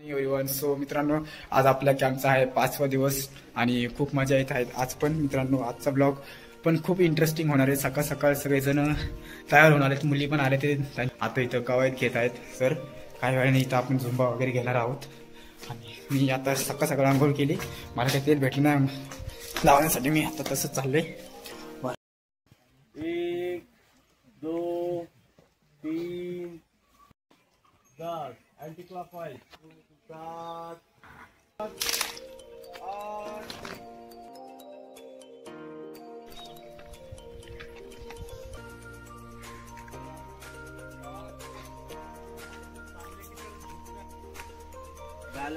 Everyone. So मित्रांनो, आज आपल्या कॅम्पचा आहे 5वा दिवस आणि खूप मजा येत आहेत. आज पण मित्रांनो आजचा ब्लॉग पण खूप इंटरेस्टिंग होणार आहे. सकाळ सकाळ सगळेजण तयार होणार आहेत, मुली पण आले ते आता इथं कवायत घेत आहेत. सर काही वेळाने इथं आपण झुंबा वगैरे घेणार आहोत. आणि मी आता सकाळ सकाळ आंघोळ केली, मला काही तेल भेटलं नाही लावण्यासाठी, मी आता तसंच चाललंय. 1 2 3 4 अँटी क्लॉकवाइज 7 8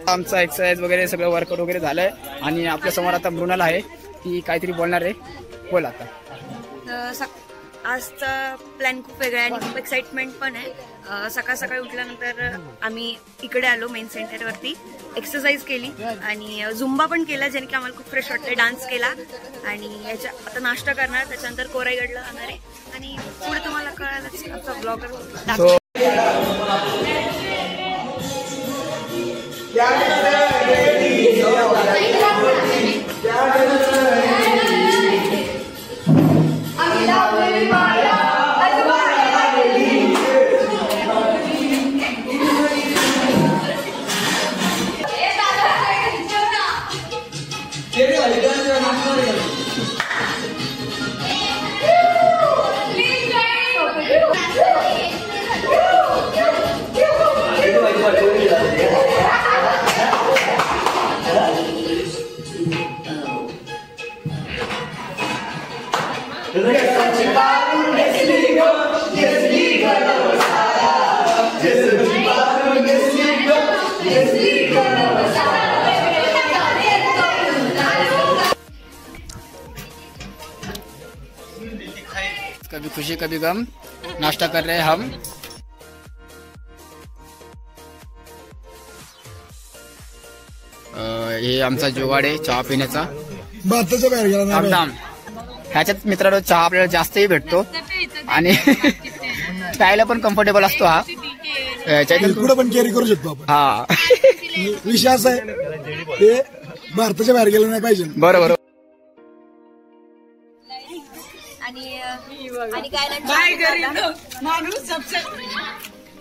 आमचा एक्सरसाइज वगैरे सगळं वर्कआउट वगैरे झालंय आणि आपल्या समोर आता मृणाल आहे, ती काहीतरी बोलणार आहे. बोल आता. आजचा प्लॅन खूप वेगळा आहे आणि खूप एक्साइटमेंट पण आहे. सकाळ सकाळी उठल्यानंतर आम्ही इकडे आलो मेन सेंटरवरती, एक्सरसाइज केली आणि झुंबा पण केला, ज्याने की आम्हाला खूप फ्रेश वाटते. डान्स केला आणि याच्या आता नाश्ता करणार, त्याच्यानंतर कोराईगडला जाणार आहे आणि पुढे तुम्हाला कळालंच आमचा ब्लॉगर दाखव. कभी खुशी कभी गम, नाश्ता कर रहे हैं हम. हे आमचा जुगाड आहे चहा पिण्याचा. ह्याच्यात मित्रांनो चहा आपल्याला जास्तही भेटतो आणि प्यायला पण कम्फर्टेबल असतो. हा पुढे पण कॅरी करू शकतो आपण. हा विषय असा आहे ते भारताच्या बाहेर गेलं नाही पाहिजे. बरोबर. आणि काय माणूस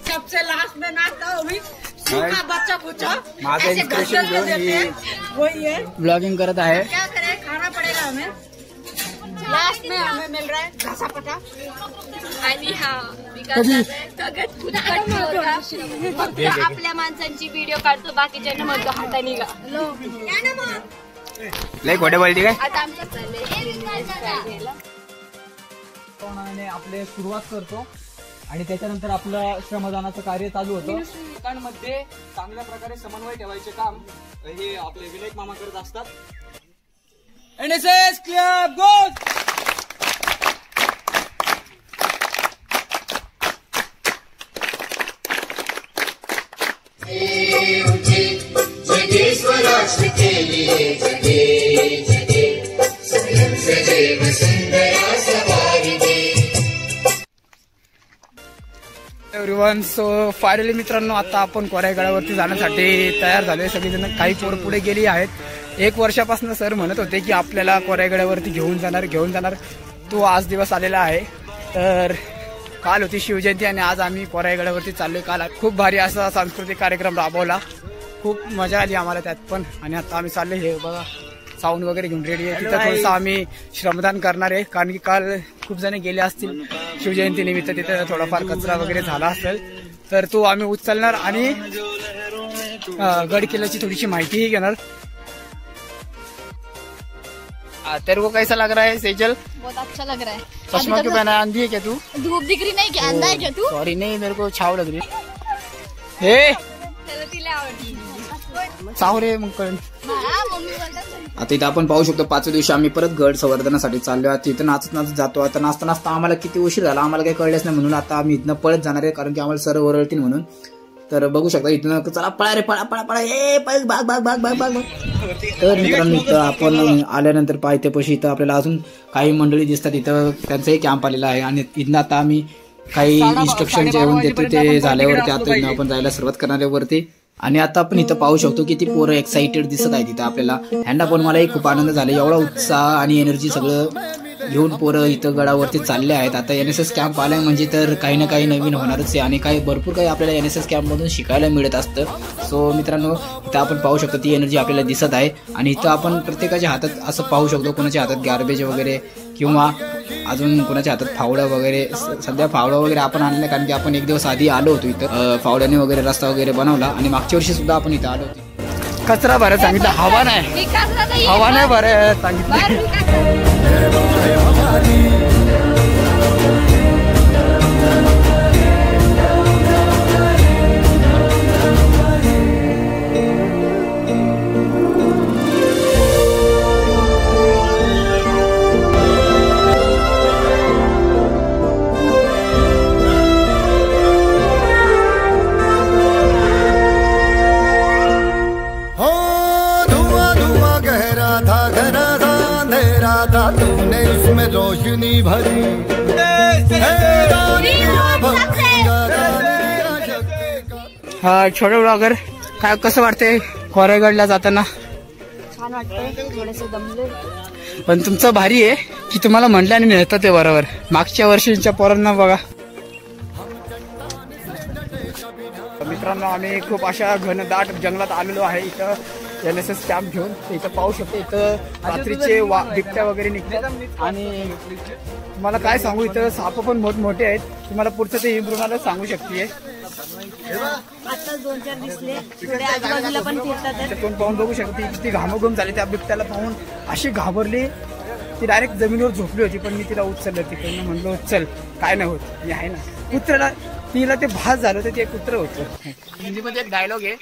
सबसे लास्ट में नाता बच्चा पूछो. माझं इन्स्पिरेशन घेऊन ब्लॉगिंग करत आहे. क्या करे, खाना पडेगा हमें. लास्ट में हमें मिल रहा है घासापटा आणि आपल्या माणसांची व्हिडिओ काढतो, बाकीच्या म्हणतो हाताने गा. लय खोटे बोलते काय. आता आमचं चाललंय आपले सुरुवात करतो आणि त्याच्यानंतर आपलं श्रमदानाचं कार्य चालू होतं. लोकांमध्ये चांगल्या प्रकारे समन्वय ठेवायचे काम हे आपले विनायक मामा करत असतात. NSS क्लब गोल. एव्हरीवन. सो फायनली मित्रांनो आता आपण कोराईगडावरती जाण्यासाठी तयार झालोय सगळेजण. काही पोरं पुढे गेली आहेत. 1 वर्षापासून सर म्हणत होते की आपल्याला कोराईगडावरती घेऊन जाणार. तो आज दिवस आलेला आहे. तर काल होती शिवजयंती आणि आज आम्ही कोराईगडावरती चाललोय. काल खूप भारी असा सांस्कृतिक कार्यक्रम राबवला, खूप मजा आली आम्हाला त्यात पण. आणि आता आम्ही चाललोय, हे बघा साऊंड वगैरे घेऊन रेडी आहे. तिथं थोडंसं आम्ही श्रमदान करणार आहे, कारण की काल खूप जण गेले असतील शिवजयंती निमित्त. तिथं थोडाफार कचरा वगैरे झाला असेल तर तो आम्ही उचलणार आणि गड किल्ल्याची थोडीशी माहितीही घेणार. तेरे को कैसा लग रहा है सेजल? बहुत अच्छा लग रहा है. चश्मा क्यों पहना है? अंधी है क्या तू? धूप दिख रही नहीं क्या? अंधा है क्या तू? सॉरी, नहीं मेरे को छाव लग रही है. छाव रे मग. आता इथं आपण पाहू शकतो 5व्या दिवशी आम्ही परत गड संवर्धनासाठी चाललो आहोत. तिथं नाचत नाचत जातो. आता नाचता नाचता आम्हाला किती उशीर झाला आम्हाला काही कळलंच नाही, म्हणून आता आम्ही इथनं पळत जाणार आहे, कारण की आम्हाला सर ओरडतील म्हणून. तर बघू शकता इथून चला पळा रे पळा पळा पळा, ए बाग बाग बाग बाग बाग. तर मित्रांनो इथं आपण आल्यानंतर पायथ्यापाशी इथं आपल्याला अजून काही मंडळी दिसतात. इथं त्यांचाही कॅम्प आलेला आहे आणि इथनं आता आम्ही काही इन्स्ट्रक्शन जेवण देतो ते झाल्यावरती आता इथं आपण जायला सुरुवात करणार आहे वरती. आणि आता आपण इथं पाहू शकतो की ती पोरं एक्साइटेड दिसत आहे तिथं आपल्याला. ह्यांना पण मलाही खूप आनंद झाला. एवढा उत्साह आणि एनर्जी सगळं घेऊन पोरं इथं गडावरती चालले आहेत. आता NSS कॅम्प आलाय म्हणजे तर काही ना काही नवीन होणारच आहे आणि काही भरपूर काही आपल्याला NSS कॅम्पमधून शिकायला मिळत असतं. सो मित्रांनो, इथं आपण पाहू शकतो ती एनर्जी आपल्याला दिसत आहे. आणि इथं आपण प्रत्येकाच्या हातात असं पाहू शकतो, कोणाच्या हातात गार्बेज वगैरे किंवा अजून कोणाच्या हातात फावडं वगैरे. सध्या फावडं वगैरे आपण आणलं कारण की आपण एक दिवस आधी आलो होतो इथं. फावड्याने वगैरे रस्ता वगैरे बनवला आणि मागच्या वर्षी सुद्धा आपण इथं आलो होतो. कचरा भरत सांगितलं, हवा नाही भरत सांगितलं. तूने उसमें रोशनी भरी. हा छोटे ब्लॉगर, काय कसं वाटतंय कोरायगडला जाताना? छान वाटतंय, थोडेसे दमले. पण तुमचं भारी आहे की तुम्हाला म्हटलं आणि नेतं ते बरोबर. मागच्या वर्षीच्या पोरांना बघा. मित्रांनो, आम्ही खूप अशा घनदाट जंगलात आलेलो आहे. इथं NSS कॅम्प घेऊन इथं पाहू शकतो. इथं रात्रीचे बिबट्या वगैरे निघतात आणि तुम्हाला काय सांगू, इथं साप पण मोठमोठे आहेत. तुम्हाला पुढचं ते इम्प्रुव्हला सांगू शकते. आता 2-4 दिसले, थोडे आजूबाजूला पण फिरतात. कोण पाहून बघू शकते किती घामघूम झाली त्या बिबट्याला पाहून. अशी घाबरली, ती डायरेक्ट जमिनीवर झोपली होती. पण मी तिला उचललं, तिकडनं म्हणलो चल काय नाही होत, मी आहे ना. कुत्र्याला तिला ते भास झालं तर ते कुत्र होतं. हिंदीमध्ये एक डायलॉग आहे,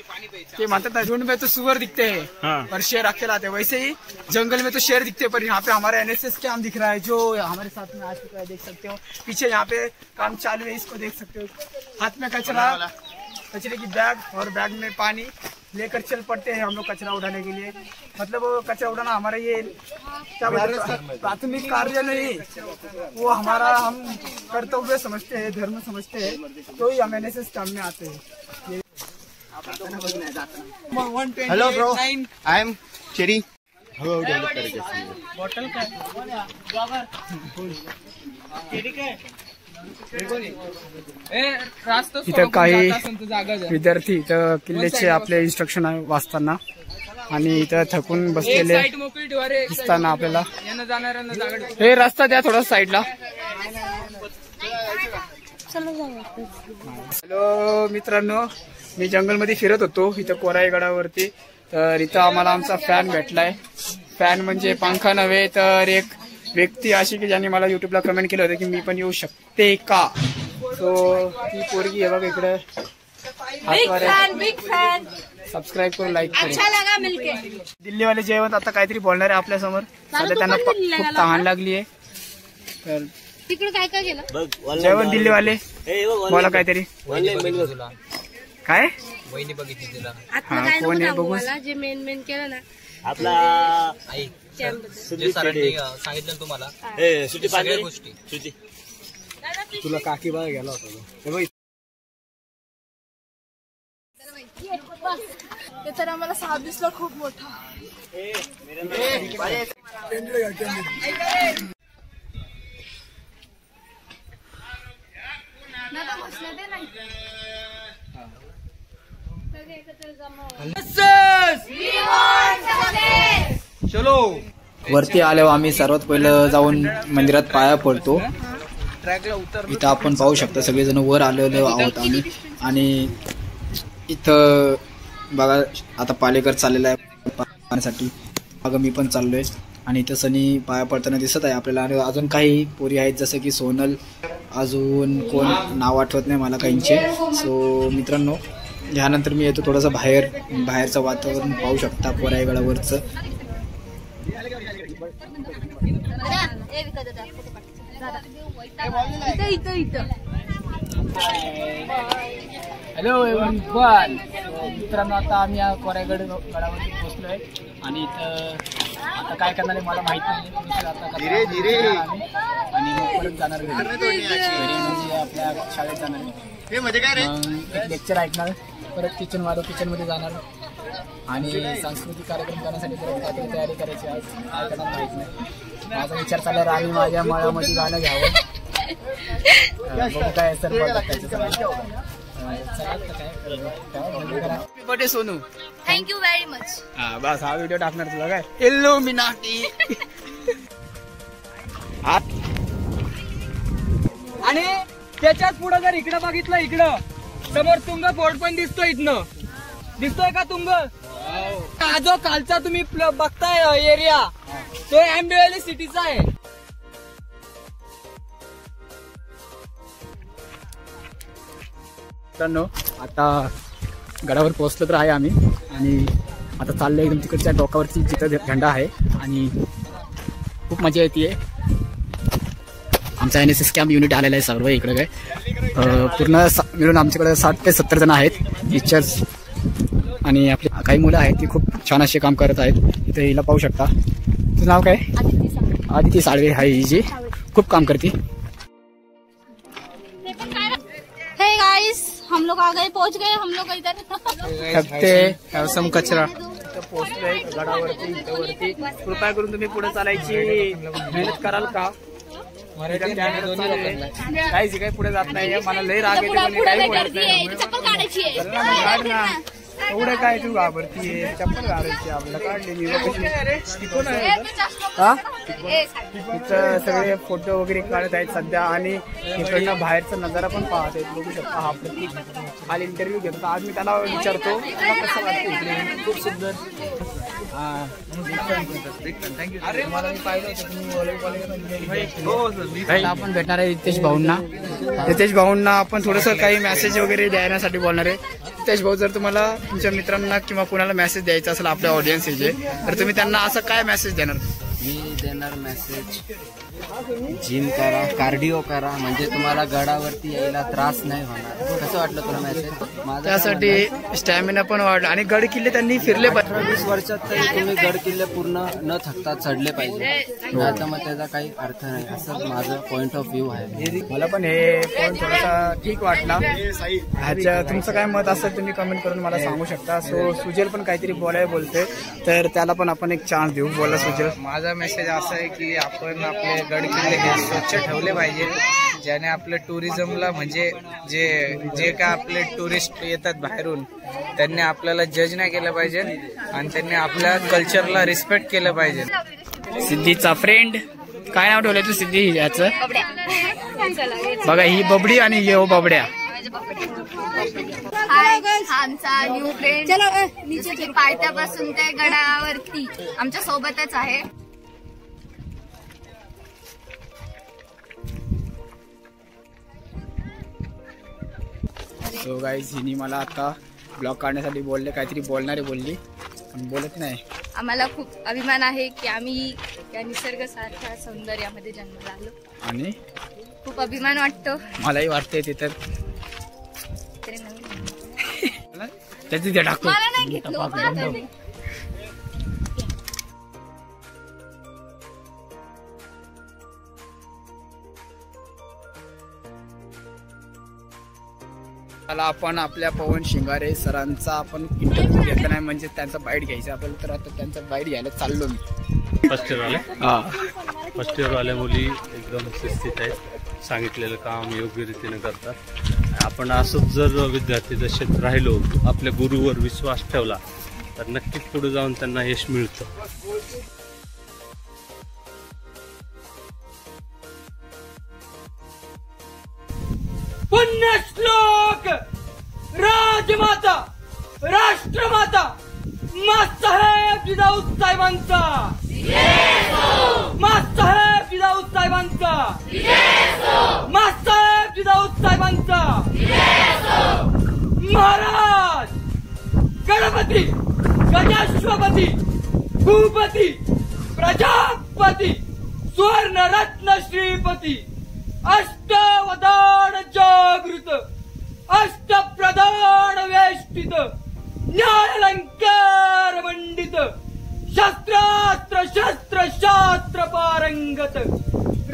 ते म्हणतात झुंड में तो सुअर दिखते हैं पर शेर अकेला आते, वैसे ही जंगल में तो शेर दिखते हैं पर यहाँ पे हमारा NSS कैंप दिख रहा है जो हमारे साथ में आ चुका है. देख सकते हो पीछे यहाँ पे काम चालू है, इसको देख सकते हो. हाथ में कचरा, कचरे की बैग और बैग में पानी लेकर चल पड़ते हैं हम लोग कचरा उठाने के लिए. मतलब कचरा उठाना हमारा ये क्या प्राथमिक कार्य नहीं, वो हमारा हम कर्तव्य समझते हैं, धर्म समझते हैं, तो ही हम NSS कैंप में आते हैं. Hello bro, I am cherry. Bottle का इथं काही विद्यार्थी इथं किल्ल्याचे आपले इन्स्ट्रक्शन वाचताना आणि इथं थकून बसलेले दिसताना आपल्याला. हे रस्ता द्या थोडा साईडला. हॅलो मित्रांनो, मी जंगलमध्ये फिरत होतो इथं कोरायगडावरती. तर इथं आम्हाला आमचा फॅन भेटलाय. फॅन म्हणजे पंखा नव्हे तर एक व्यक्ती अशी की ज्यांनी मला युट्यूबला कमेंट केलं होतं की मी पण येऊ शकते का. सो ती पोरगी आहे बघा इकडे, सबस्क्राईब करून लाईक करू. दिल्लीवाले जेवण आता काहीतरी बोलणार आहे आपल्या समोर. सध्या त्यांना खूप तहान लागली आहे. तर तिकडे काय काय केलं जेवण दिल्लीवाले बोला काहीतरी. काय आता काय नको मला जे मेन केलं ना आपला सांगितलं तुम्हाला गोष्टी. तुला काकी बघा गेला होता ते तर आम्हाला 6 दिसला खूप मोठा. चलो. वरती आल्यावर आम्ही सर्वात पहिलं जाऊन मंदिरात पाया पडतो. इथं आपण पाहू शकता सगळेजण वर आलेलो आहोत आम्ही. आणि इथं बघा आता पालेकर चाललेला आहे पाहण्यासाठी. अगं मी पण चाललोय. आणि इथं सनी पाया पडताना दिसत आहे आपल्याला. आणि अजून काही पोरी आहेत जसं की सोनल, अजून कोण नाव आठवत नाही मला काहींचे. सो मित्रांनो, ह्यानंतर मी येतो थोडंसं बाहेरचं वातावरण पाहू शकता कोरायगडावरचं. Hello everyone. मित्रांनो, आता आम्ही या कोरायगड गडावरती पोहोचलोय आणि इथं आता काय करणार आहे मला माहित नाही. आणि मग परत जाणार घरी म्हणजे आपल्या शाळेत जाणार. लेक्चर ऐकणार परत किचनमध्ये जाणार आणि सांस्कृतिक कार्यक्रम करण्यासाठी परत काहीतरी तयारी करायची. आज काय करणार माहित नाही. माझा विचार चालला राणी माझ्या मळामध्ये गाणं घ्यावं. बघू काय sir birthday Sonu. Thank you very much. हा बस हा व्हिडिओ टाकणार तुला काय इल्लुमिनाटी. आणि त्याच्यात पुढे जर इकडं बघितलं, इकडं समोर तुंग फोर्ट पण दिसतोय. इथनं दिसतोय का तुंग? हा जो कालचा तुम्ही बघताय एरिया तो आंबेवली सिटीचा आहे. मित्रांनो आता गडावर पोहोचलो तर आहे आम्ही आणि आता चाललोय एकदम तिकडच्या डोकावरती जिथं झेंडा आहे आणि खूप मजा येते. आमचा NSS कॅम्प युनिट आलेला आहे सर्व इकडे. काय पूर्ण मिळून आमच्याकडे 60 ते 70 जण आहेत टीचर्स आणि आपले काही मुलं आहेत ती खूप छान असे काम करत आहेत. इथे हिला पाहू शकता. तुझं नाव काय? आदिती साळवे आहे ही जी खूप काम करते. हे गाइस हम लोग आ गए, पहुंच गए हम लोग इधर. सम कचरा पोहोचलोय गडावरती वरती. कृपया करून तुम्ही पुढे चालायची मेहनत कराल का? काही पुढे जात नाही. मला लय राग येते पण काही बोलत नाही. एवढं काय तू घाबरतीये? चप्पल घालायची आपल्याला काढलेली. तिथं सगळे फोटो वगैरे काढत आहेत सध्या आणि इकडनं बाहेरचा नजारा पण पाहत आहेत. बघू शकता हा प्रतीक काल इंटरव्ह्यू घेतो. आज मी त्याला विचारतो तुला कसं वाटतं इकडे. खूप सुंदर. मला मी पाहिलं होतं. आपण भेटणार आहे रितेश भाऊंना आपण थोडंसं काही मेसेज वगैरे देण्यासाठी बोलणार आहे. रितेश भाऊ, जर तुम्हाला तुमच्या मित्रांना किंवा कुणाला मेसेज द्यायचा असेल आपल्या ऑडियन्सचे तर तुम्ही त्यांना असं काय मेसेज देणार? मी देणार मेसेज जिम करा, कार्डिओ करा, म्हणजे तुम्हाला गडावरती यायला त्रास नाही होणार. कसं वाटलं तुला मेसेज? त्यासाठी स्टॅमिना पण वाढला आणि गड किल्ले त्यांनी फिरले पाहिजे. 20 वर्षात तरी तुम्ही गड किल्ले पूर्ण न थकता चढले पाहिजे. आता मग त्याचा काही अर्थ नाही असं माझं पॉइंट ऑफ व्ह्यू आहे. मला पण हे पॉइंट थोडासा ठीक वाटला. ह्याच्या तुमचं काय मत असेल तुम्ही कमेंट करून मला सांगू शकता. सो सुजल पण काहीतरी बोलते तर त्याला पण आपण एक चान्स देऊ. बोला सुजल. माझा मेसेज असा आहे की आपण आपले गड किल्ले हे स्वच्छ ठेवले पाहिजे, ज्याने आपलं टुरिझमला म्हणजे जे काय आपले टुरिस्ट येतात बाहेरून त्यांनी आपल्याला जज नाही केलं पाहिजे आणि त्यांनी आपल्या कल्चरला रिस्पेक्ट केलं पाहिजे. सिद्धीचा फ्रेंड काय नाव ठेवलंय तू सिद्धी याचं? बघा ही बबडी आणि ये हो बबड्या. आमचा न्यू फ्रेंड पायथ्यापासून ते गडावरती आमच्या सोबतच आहे. सो गाईज हिनी मला आता ब्लॉग काढण्यासाठी बोलले, काहीतरी बोलली पण बोलत नाही. आम्हाला खूप अभिमान आहे की आम्ही या निसर्गासारख्या सौंदर्यामध्ये जन्माला आलो आणि खूप अभिमान वाटतो. मलाही वाटते ते तर त्याची ते टाकतो. मला नाही घेतलं. त्याला आपण आपल्या पवन शिंगारे सरांचा आपण इंटरव्ह्यू घेतला नाही म्हणजे त्यांचा बाईट घ्यायचा आपल्याला. तर आता त्यांचा बाईट घ्यायला चाललो मी. फर्स्ट इयर वाल्या मुली एकदम शिस्तीत आहेत, सांगितलेलं काम योग्य रीतीने करतात. आपण असंच जर विद्यार्थी दशेत राहिलो, आपल्या गुरुवर विश्वास ठेवला तर नक्कीच पुढे जाऊन त्यांना यश मिळतं. पुण्यश्लोक राजमाता राष्ट्रमाता मासाहेब जिजाऊ साहेबांचा, मासाहेब जिजाऊ साहेबांचा, मासाहेब जिजाऊ साहेबांचा. महाराज गणपती गजाश्वपती भूपती प्रजापती सुवर्णरत्न श्रीपती अष्टवदान जागृत अष्टप्रधान वेष्टित न्यायालंकार मंडित शस्त्रास्त्र शस्त्र शास्त्र पारंगत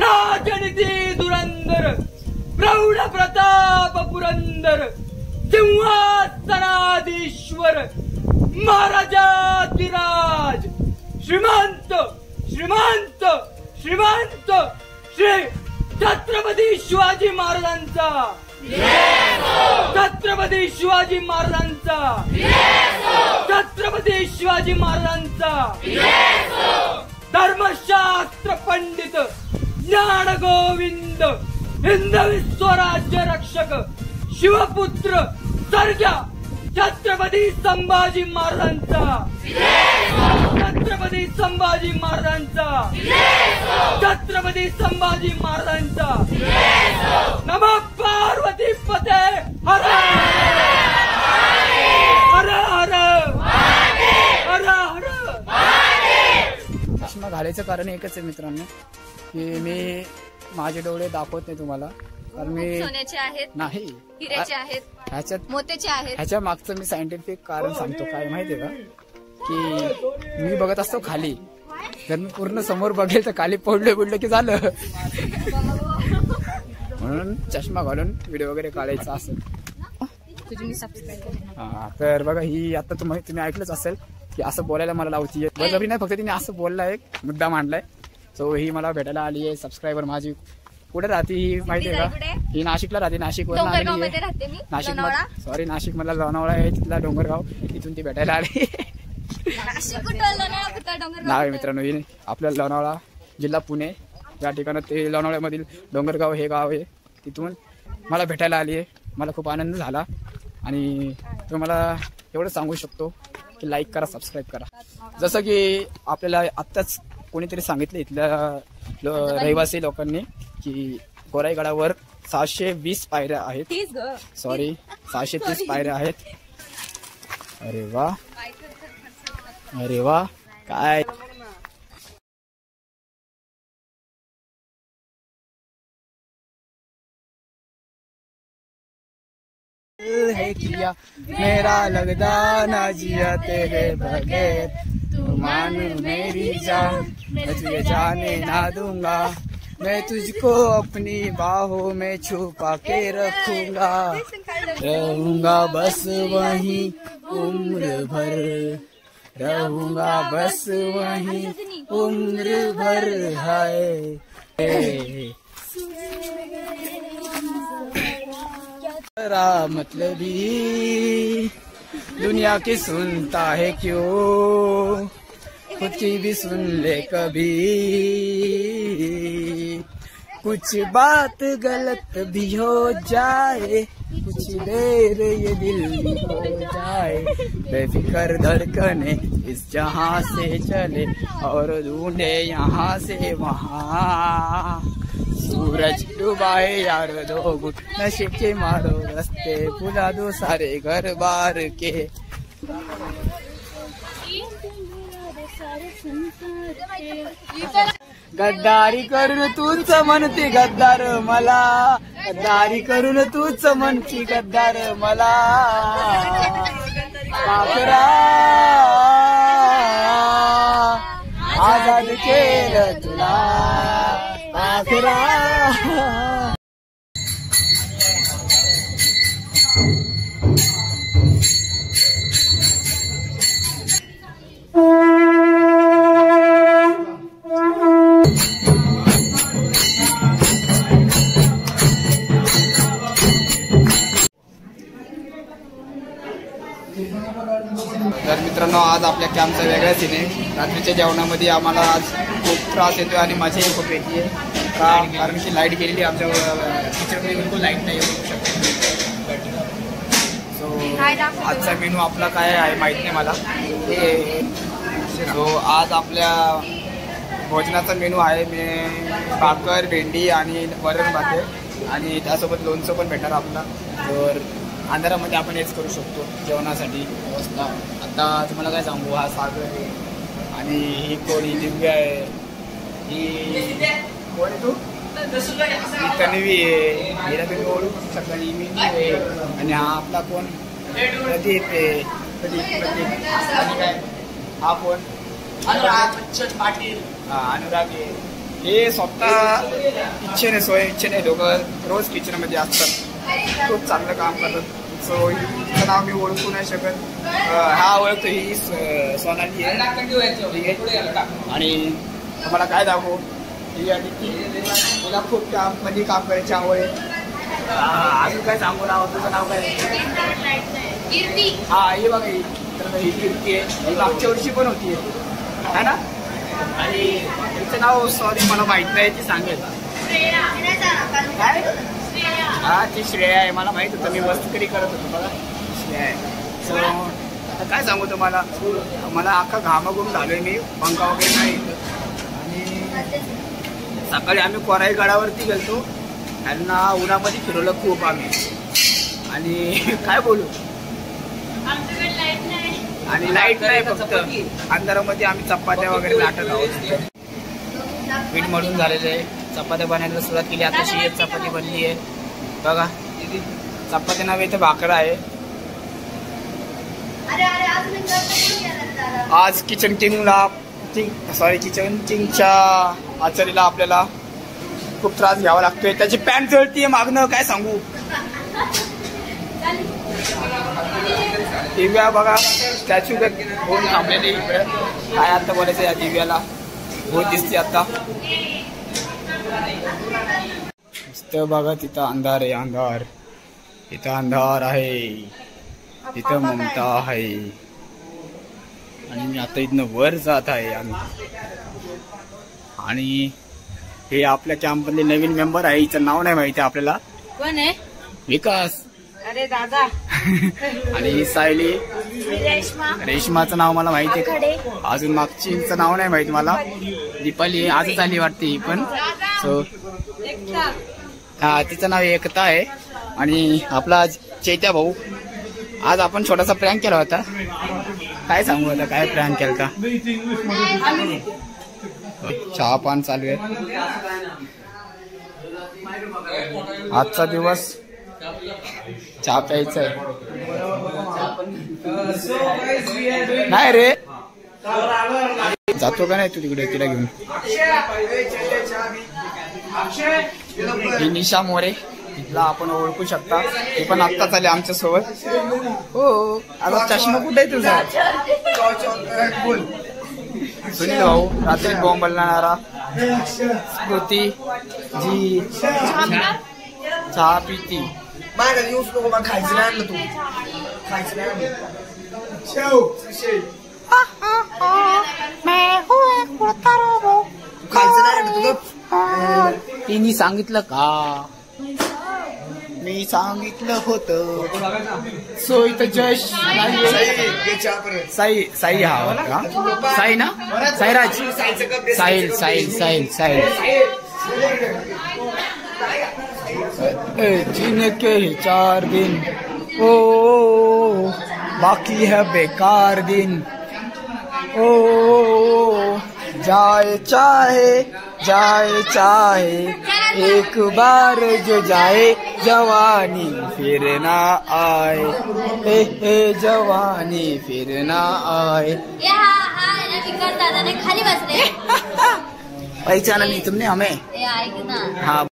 राजनीती धुरंधर प्रौढ प्रताप पुरंदर सिंहासना राज श्रीमंत श्रीमंत श्रीमंत श्री छत्रपती शिवाजी महाराजांचा, छत्रपती शिवाजी महाराजांचा, छत्रपती शिवाजी महाराजांचा, धर्मशास्त्र पंडित ज्ञान गोविंद हिंदवी स्वराज्य रक्षक शिवपुत्र सर्जा छत्रपती संभाजी महाराजांचा, छत्रपती संभाजी महाराजांचा, छत्रपती संभाजी महाराजांचा। नमः पार्वती पते हर हर हर हर हर। चष्मा घालायचं कारण एकच आहे मित्रांनो, की मी माझे डोळे दाखवत नाही तुम्हाला, कारण मी सोन्याचे आहेत, नाही हिऱ्याचे आहेत, ह्याच्यात मोत्याचे आहेत। ह्याच्या मागचं मी सायंटिफिक कारण सांगतो, काय माहितीये का, की मी बघत असतो खाली, जर मी पूर्ण समोर बघेल तर खाली पडलं की झालं, म्हणून चष्मा घालून व्हिडिओ वगैरे काढायचा असं। हा तर बघा, ही आता तुम्ही ऐकलंच असेल की असं बोलायला मला लावतीये, बळजबरी नाही, फक्त तिने असं बोलला, एक मुद्दा मांडलाय। सो ही मला भेटायला आली आहे, सबस्क्रायबर माझी। कुठे राहते ही माहितीये का, ही नाशिकला राहते, नाशिकवर नाशिक सॉरी नाशिक मधला लोणावळा आहे, तिथला डोंगरगाव, तिथून ती भेटायला आली। नाही मित्रांनो, ही आपल्या लोणावळा जिल्हा पुणे या ठिकाणी, ते लोणावळ्यामधील डोंगरगाव हे गाव आहे, तिथून मला भेटायला आली आहे। मला खूप आनंद झाला आणि तुम्हाला एवढं सांगू शकतो की लाईक करा, सबस्क्राईब करा। जसं की आपल्याला आत्ताच कोणीतरी सांगितलं इथल्या रहिवासी लोकांनी की कोराईगडावर 620 पायऱ्या आहेत, सॉरी 630 पायऱ्या आहेत। अरे वा अरे वा, काय है किया मेरा लगदा ना जिया तेरे बगैर, तू मान मेरी जान मैं तुझे जाने ना दूंगा, मैं तुझको अपनी बाहों में छुपा के रखूंगा, रहूंगा बस वहीं उम्र भर, रहूंगा बस वहीं उम्र भर। है तेरा मतलबी दुनिया की सुनता है क्यों, खुद की भी सुन ले कभी, कुछ बात गलत भी हो जाए, कुछ देर ये दिल भी हो जाए, बेफिक्र धड़कने इस जहां से चले और ढूंढे यहाँ से वहाँ, सूरज डुबाए यार दो गुट नशे के मारो रस्ते, भुला दो सारे घर बार के। गद्दारी करून तूच म्हणती गद्दार मला, गद्दारी करून तूच म्हणती गद्दार मला, पाखरा आजाद केलं तुला पाखरा। तर मित्रांनो, आज आपल्या कॅम्पचा वेगळा सीन आहे। रात्रीच्या जेवणामध्ये आम्हाला आज खूप त्रास येतोय आणि मजाही खूप येते, कारण की लाईट गेलेली आमच्या किचनमध्ये, बिलकुल लाईट नाही येऊ शकत। सो आजचा मेनू आपला काय आहे माहीत नाही मला, सो आज आपल्या भोजनाचा मेनू आहे भाकर, भेंडी आणि वरण भात आहे, आणि त्यासोबत लोणचं पण भेटणार आपला। तर अंधारामध्ये आपण हेच करू शकतो जेवणासाठी व्यवस्था। आता तुम्हाला काय सांगू, हा सागर आहे आणि ही कोणी दिव्या आहे, ही कोण आहे तू, ही तन्वी आहे, हिला तुम्ही ओळखू शकता, ही मी आहे, आणि हा आपला कोण प्रदीप आहे, प्रदीप आणि काय हा कोण अनुराग पाटील, हा अनुराग आहे। हे स्वतः इच्छेने इच्छेने लोक रोज किचनमध्ये असतात, खूप चांगलं काम करतात। सो हिचं नाव मी ओळखू नाही शकत, हा ओळखतो, ही सोनाली आहे. आणि तुम्हाला काय दाखवू, ही आदिती, तिला खूप मध्ये काम करायची आवड आहे. अजून काय सांगू नाव, तुझं नाव काय? हा ही बघा, ही कीर्ती आहे, ही मागच्या वर्षी पण होती है ना. आणि तिचं नाव सॉरी मला माहित नाही, ती सांगेल. काय? हा ती श्रेया आहे, मला माहित होतं, मी मस्करी करत होतो बघा. श्रेया आहे. सो आता काय सांगू तुम्हाला, मला अख्खा घामाघूम झालोय मी, पंखा वगैरे नाही. आणि सकाळी आम्ही कोराई गडावरती गेलतो, त्यांना उन्हामध्ये फिरवलं खूप आम्ही. आणि काय बोलू, आणि लाईट नाही, फक्त अंधारामध्ये आम्ही चपात्या वगैरे लाटत आहोत. पीठ मळून झालेलं आहे, चपात्या बनायला सुरुवात केली. आता एक चपाती बनली आहे बघा. चपाती नाव इथे भाकरा आहे. आज किचन किचनच्या आचारीला आपल्याला खूप त्रास घ्यावा लागतोय. त्याची पॅन्ट जळतीये मागणं, काय सांगू. दिव्या बघा, स्टॅच्यू होऊन थांबलेली इकडे. काय आता बोलायचं या दिव्याला, बहुत दिसते आता. मस्त बघा, तिथं अंधार आहे, अंधार. तिथं अंधार आहे, तिथं ममता आहे. आणि मी आता इथनं वर जात आहे आम्ही. आणि हे आपल्या कॅम्पमधले नवीन मेंबर आहे, हिचं नाव नाही माहिती आपल्याला. कोण आहे? विकास. अरे दादा. आणि ही सायली, रेशमाचं नाव मला माहिती आहे. अजून मागचीचं नाव नाही माहिती मला. दीपाली आजच आली वाटते ही पण. सो हा तिचं नाव एकता आहे. आणि आपला चैत्या भाऊ, आज आपण छोटासा प्रँक केला होता. काय सांगू आता, काय प्रँक केला होता. चहा पान चालू आहे. आजचा दिवस चहा प्यायचा आहे. नाही रे, जातो का नाही तू तिकडे तिला घेऊन. ही निशा मोरे, तिला आपण ओळखू शकता. ती पण आत्ताच आली आमच्या सोबत. हो, आता चष्मा कुठे आहे तुझा. सुनील भाऊ, रात्री बॉम्ब बनणारा. स्मृती जी चहा पिती. माझ्या यूज नको, मग खायचं नाही आणलं तू, खायचं नाही आणलं. खायचं नाही आणलं तुझं. तिने सांगितलं का, मी सांगितलं होतं. सो इथं जश साई, साई हा का, साई ना, साईराज, साहिल साहिल साहिल साहिल. जीने के 4 दिन, ओ बाकी है बेकार दिन. ओ जाए चाहे एक बार जो जाए, जवानी फिर ना आए. जवानी फिर ना आए. खाली बस रे. पहचाना नहीं तुमने हमें. हाँ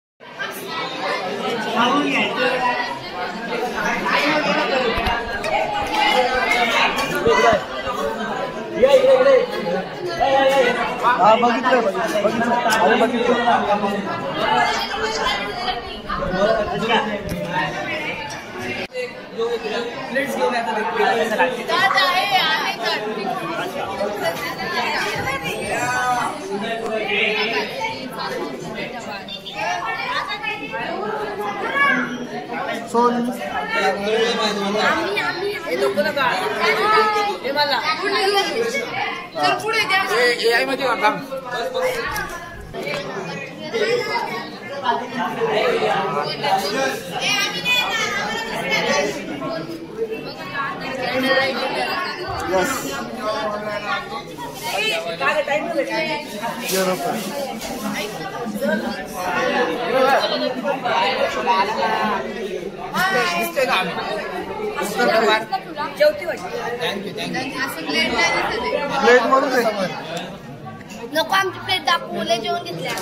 AI मध्ये काम. जेवती वाटते. प्लेट म्हणून नको, आमची प्लेट दाखवू, जेवण घेतल्या.